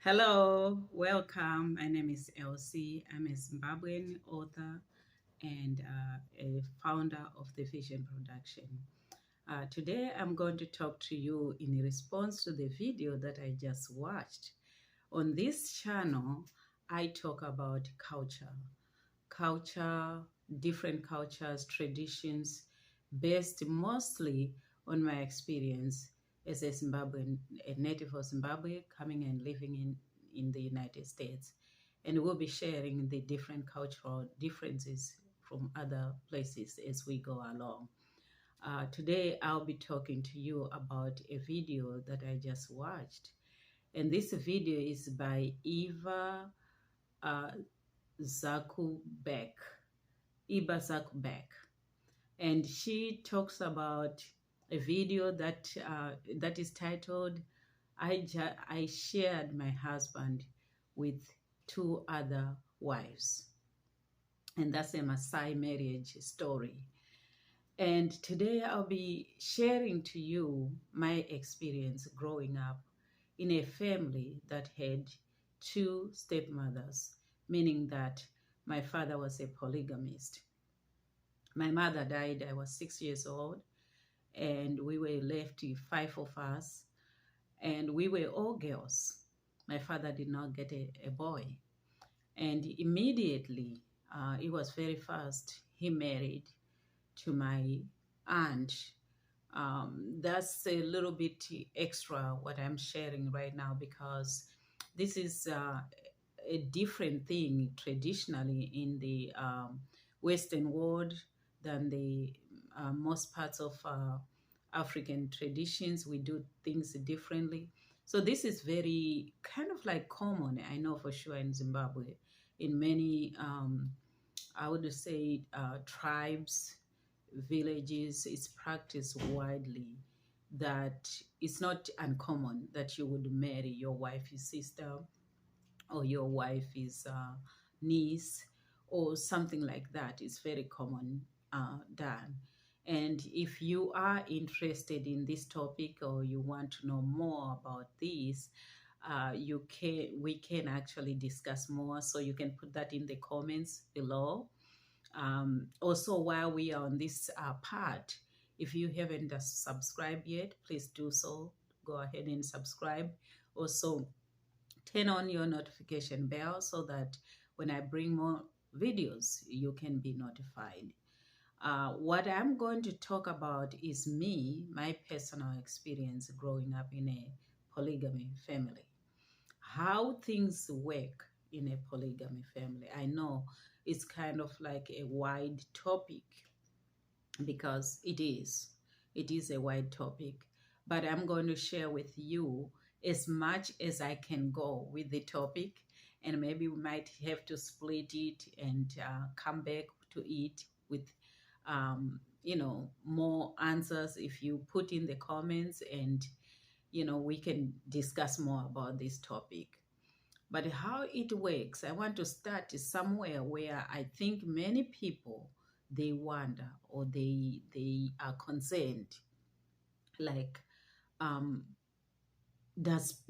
Hello, welcome. My name is Elsie. I'm a Zimbabwean author and a founder of the Vision Production. Today, I'm going to talk to you in response to the video that I just watched. On this channel, I talk about culture, different cultures, traditions, based mostly on my experience as a Zimbabwean, a native of Zimbabwe, coming and living in the United States. And we'll be sharing the different cultural differences from other places as we go along. Today, I'll be talking to you about a video that I just watched. And this video is by Eva uh, Beck. Eva Zu Beck. And she talks about a video that is titled I shared my husband with two other wives. And that's a Maasai marriage story. And today I'll be sharing to you my experience growing up in a family that had two stepmothers, meaning that my father was a polygamist. My mother died, I was 6 years old, and we were left with 5 of us, and we were all girls. My father did not get a boy. And immediately, it was very fast, he married to my aunt. That's a little bit extra what I'm sharing right now, because this is a different thing traditionally in the Western world than the most parts of African traditions. We do things differently. So this is very kind of like common, I know for sure, in Zimbabwe, in many, I would say, tribes, villages. It's practiced widely that it's not uncommon that you would marry your wife's sister or your wife's niece or something like that. It's very common done. And if you are interested in this topic or you want to know more about this, we can actually discuss more. So you can put that in the comments below. Also, while we are on this part, if you haven't subscribed yet, please do so. Go ahead and subscribe. Also, turn on your notification bell so that when I bring more videos, you can be notified. What I'm going to talk about is my personal experience growing up in a polygamy family. How things work in a polygamy family. I know it's kind of like a wide topic, because it is. It is a wide topic, but I'm going to share with you as much as I can go with the topic, and maybe we might have to split it and come back to it with more answers if you put in the comments, and we can discuss more about this topic. But how it works, I want to start somewhere where I think many people, they wonder, or they are concerned, like, um,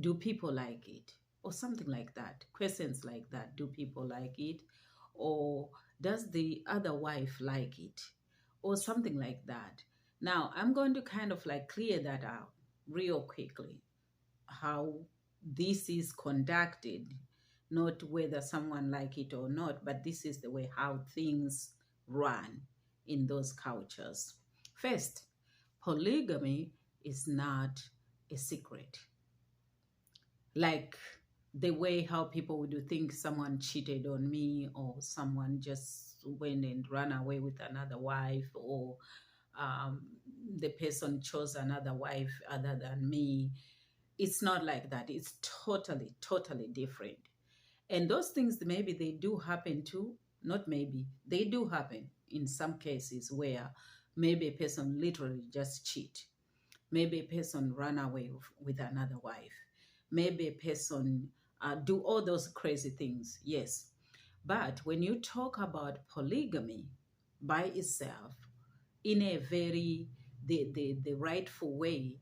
do people like it, or something like that? Questions like that. Do people like it, or does the other wife like it, or something like that? Now I'm going to kind of like clear that out real quickly, how this is conducted, not whether someone like it or not, but this is the way how things run in those cultures. First, polygamy is not a secret. Like the way how people would think someone cheated on me, or someone just went and ran away with another wife, or the person chose another wife other than me. It's not like that. It's totally, totally different. And those things, maybe they do happen too. Not maybe, they do happen in some cases where maybe a person literally just cheat. Maybe a person run away with another wife. Maybe a person do all those crazy things. Yes. But when you talk about polygamy by itself, in a very, the rightful way,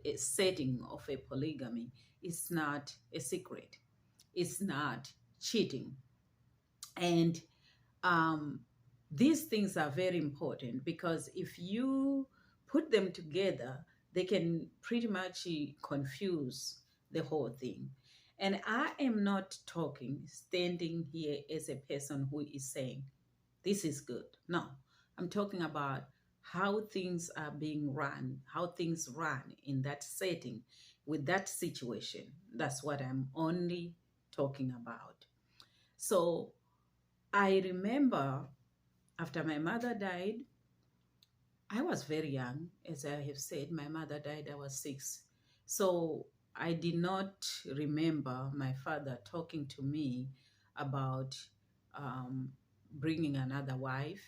a setting of a polygamy, it's not a secret. It's not cheating. And um, these things are very important because if you put them together, they can pretty much confuse the whole thing. And I am not standing here as a person who is saying, this is good. No, I'm talking about how things are being run, how things run in that setting with that situation. That's what I'm only talking about. So I remember after my mother died, I was very young. As I have said, my mother died, I was 6. So I did not remember my father talking to me about um, bringing another wife.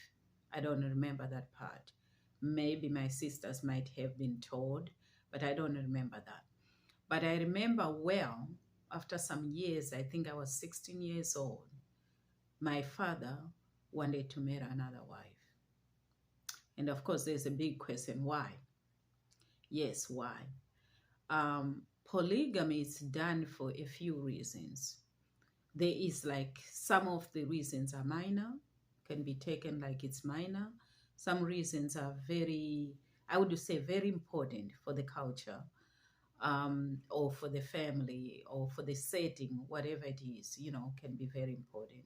I don't remember that part. Maybe my sisters might have been told, but I don't remember that. But I remember well, after some years, I think I was 16 years old, my father wanted to marry another wife. And of course, there's a big question, why? Yes, why? Polygamy is done for a few reasons. There is like some of the reasons are minor, can be taken like it's minor. Some reasons are very, I would say, very important for the culture, or for the family, or for the setting, whatever it is, can be very important.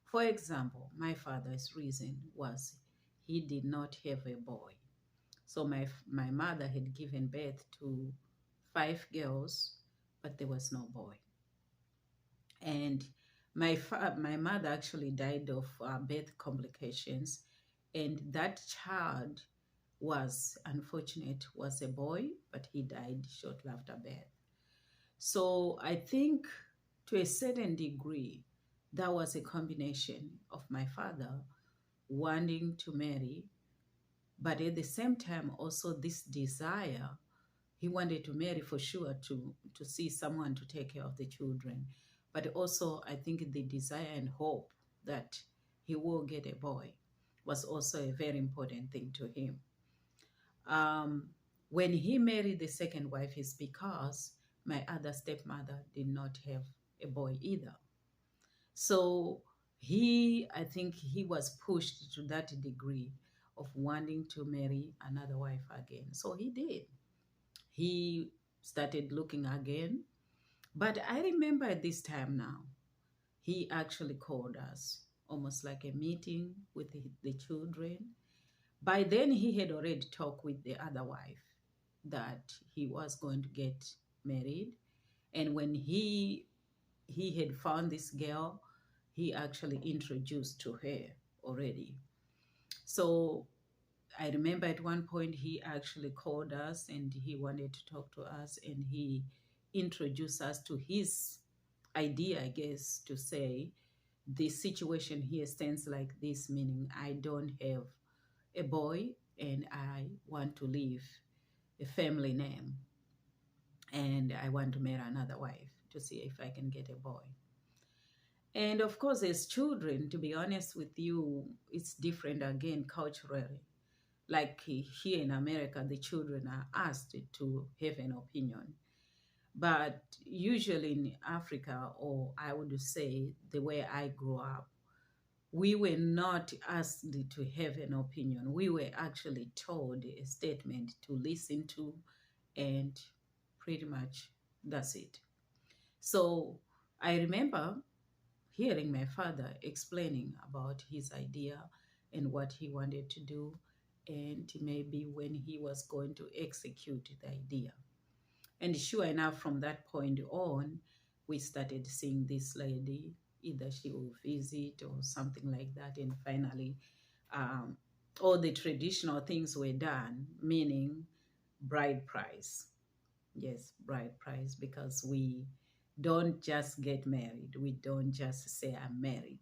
For example, my father's reason was he did not have a boy. So my mother had given birth to 5 girls, but there was no boy. And my mother actually died of birth complications, and that child was unfortunate, was a boy, but he died shortly after birth. So I think to a certain degree, that was a combination of my father wanting to marry, but at the same time also this desire. He wanted to marry for sure to see someone to take care of the children, but also I think the desire and hope that he will get a boy was also a very important thing to him. When he married the second wife is because my other stepmother did not have a boy either. So I think he was pushed to that degree of wanting to marry another wife again. So he did. He started looking again. But I remember at this time now, he actually called us, almost like a meeting with the children. By then, he had already talked with the other wife that he was going to get married. And when he had found this girl, he actually introduced to her already. So I remember at one point he actually called us and he wanted to talk to us, and he introduced us to his idea, I guess, to say the situation here stands like this, meaning I don't have a boy and I want to leave a family name and I want to marry another wife to see if I can get a boy. And of course, as children, to be honest with you, it's different again culturally. Like here in America, the children are asked to have an opinion. But usually in Africa, or I would say the way I grew up, we were not asked to have an opinion. We were actually told a statement to listen to, and pretty much that's it. So I remember hearing my father explaining about his idea and what he wanted to do, and maybe when he was going to execute the idea. And sure enough, from that point on, we started seeing this lady. Either she will visit or something like that. And finally, all the traditional things were done, meaning bride price. Yes, bride price, because we don't just get married. We don't just say I'm married.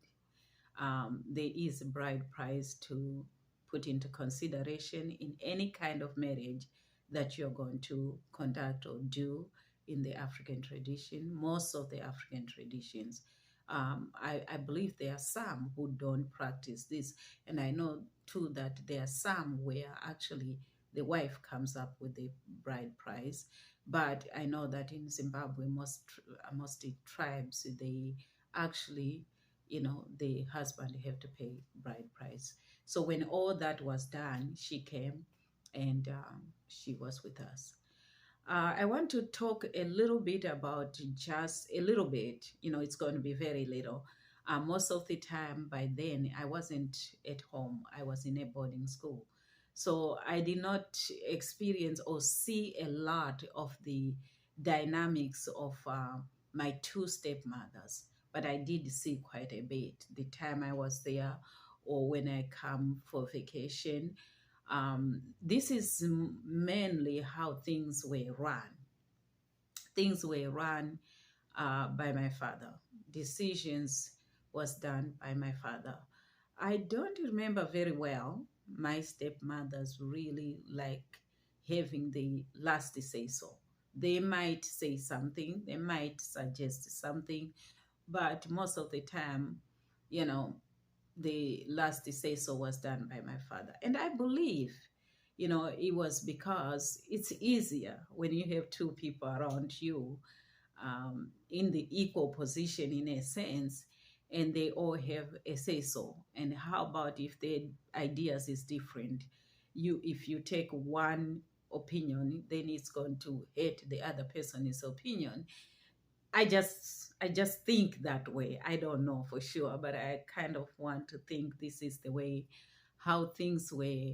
There is a bride price to put into consideration in any kind of marriage that you're going to conduct or do in the African tradition. Most of the African traditions, I believe there are some who don't practice this. And I know too that there are some where actually the wife comes up with the bride price, But I know that in Zimbabwe, most tribes, they actually, the husband have to pay bride price. So when all that was done, she came and she was with us. I want to talk a little bit about, just a little bit, it's going to be very little. Most of the time by then, I wasn't at home, I was in a boarding school. So I did not experience or see a lot of the dynamics of my two stepmothers, but I did see quite a bit the time I was there or when I come for vacation. This is mainly how things were run. Things were run by my father. Decisions was done by my father. I don't remember very well my stepmothers really like having the last say so. They might say something, they might suggest something, but most of the time, you know, the last say so was done by my father. And I believe, it was because it's easier when you have two people around you in the equal position in a sense, and they all have a say so. And how about if their ideas is different? If you take one opinion, then it's going to hurt the other person's opinion. I just think that way. I don't know for sure, but I kind of want to think this is the way how things were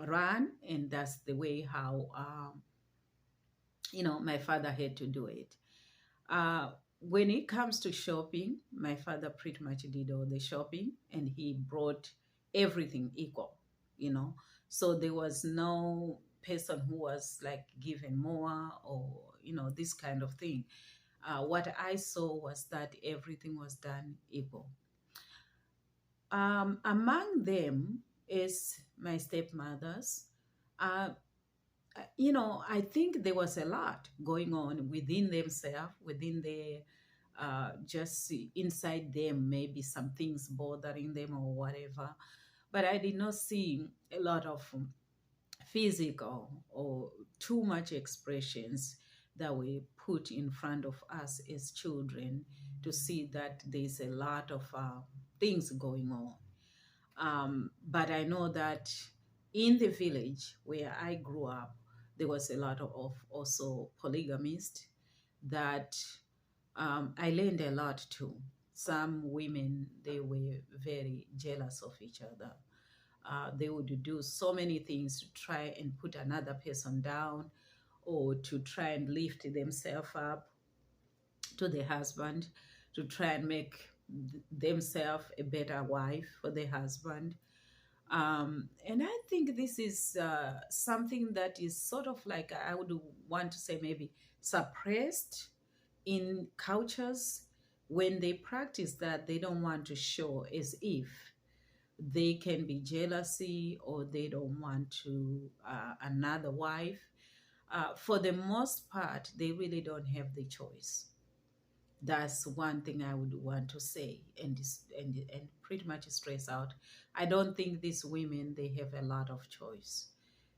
run, and that's the way how my father had to do it. Uh, when it comes to shopping, my father pretty much did all the shopping, and he brought everything equal, you know. So there was no person who was like given more, or this kind of thing. What I saw was that everything was done equal. Among them is my stepmothers. Uh, I think there was a lot going on within themselves, within their, just inside them, maybe some things bothering them or whatever. But I did not see a lot of physical or too much expressions that were put in front of us as children to see that there's a lot of things going on. But I know that in the village where I grew up, there was a lot of also polygamists that I learned a lot too. Some women, they were very jealous of each other. They would do so many things to try and put another person down, or to try and lift themselves up to the husband, to try and make themselves a better wife for the husband. And I think this is something that is sort of like, I would want to say, maybe suppressed in cultures. When they practice that, they don't want to show as if they can be jealousy, or they don't want to another wife. For the most part, they really don't have the choice. That's one thing I would want to say, and pretty much stress out. I don't think these women, they have a lot of choice.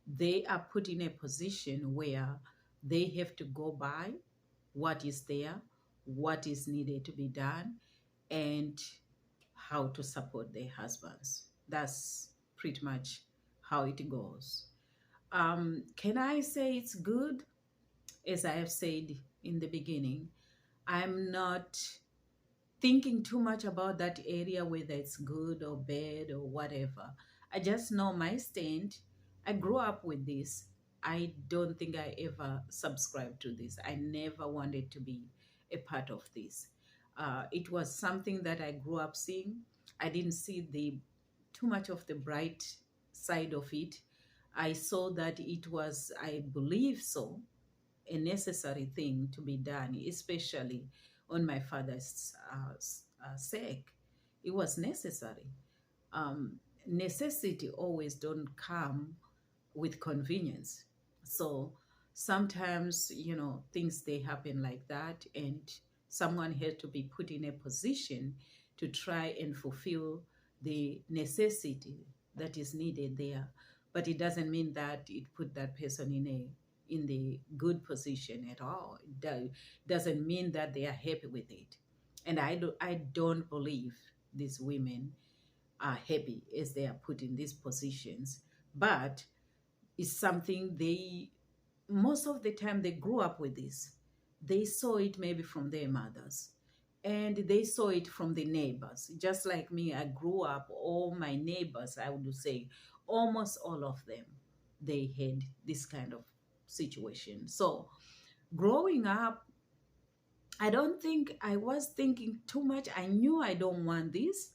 They are put in a position where they have to go by what is there, what is needed to be done, and how to support their husbands. That's pretty much how it goes. Can I say it's good? As I have said in the beginning, I'm not thinking too much about that area, whether it's good or bad or whatever. I just know my stand. I grew up with this. I don't think I ever subscribed to this. I never wanted to be a part of this. It was something that I grew up seeing. I didn't see the too much of the bright side of it. I saw that it was, I believe so, a necessary thing to be done, especially on my father's sake. It was necessary. Necessity always don't come with convenience. So sometimes, things they happen like that, and someone had to be put in a position to try and fulfill the necessity that is needed there. But it doesn't mean that it put that person in a in the good position at all. Doesn't mean that they are happy with it. And I don't believe these women are happy as they are put in these positions. But it's something they, most of the time, they grew up with this. They saw it maybe from their mothers, and they saw it from the neighbors. Just like me, I grew up, all my neighbors, I would say almost all of them, they had this kind of situation. So growing up, I don't think I was thinking too much. I knew I don't want this.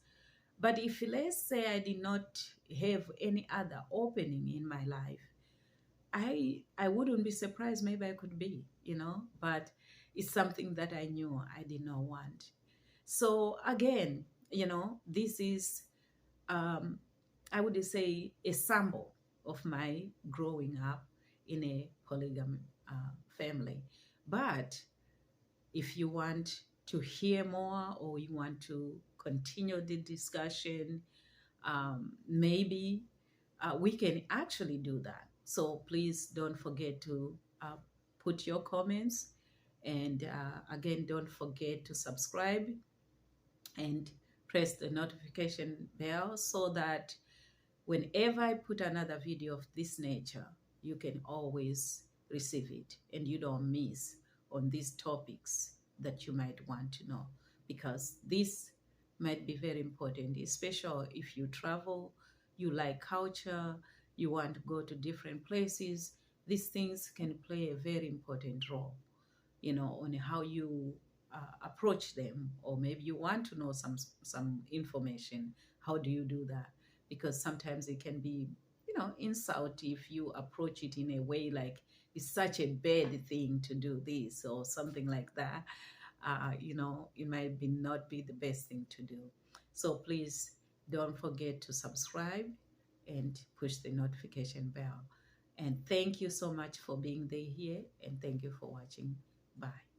But if, let's say, I did not have any other opening in my life, I wouldn't be surprised. Maybe I could be, but it's something that I knew I did not want. So again, this is, I would say, a sample of my growing up in a polygamy family. But if you want to hear more, or you want to continue the discussion, maybe we can actually do that. So please don't forget to put your comments. And again, don't forget to subscribe and press the notification bell, so that whenever I put another video of this nature, you can always receive it and you don't miss on these topics that you might want to know, because this might be very important, especially if you travel, you like culture, you want to go to different places. These things can play a very important role, on how you approach them. Or maybe you want to know some information. How do you do that? Because sometimes it can be, insult if you approach it in a way like it's such a bad thing to do this or something like that. It might not be the best thing to do. So please don't forget to subscribe and push the notification bell. And thank you so much for being there here, and thank you for watching. Bye.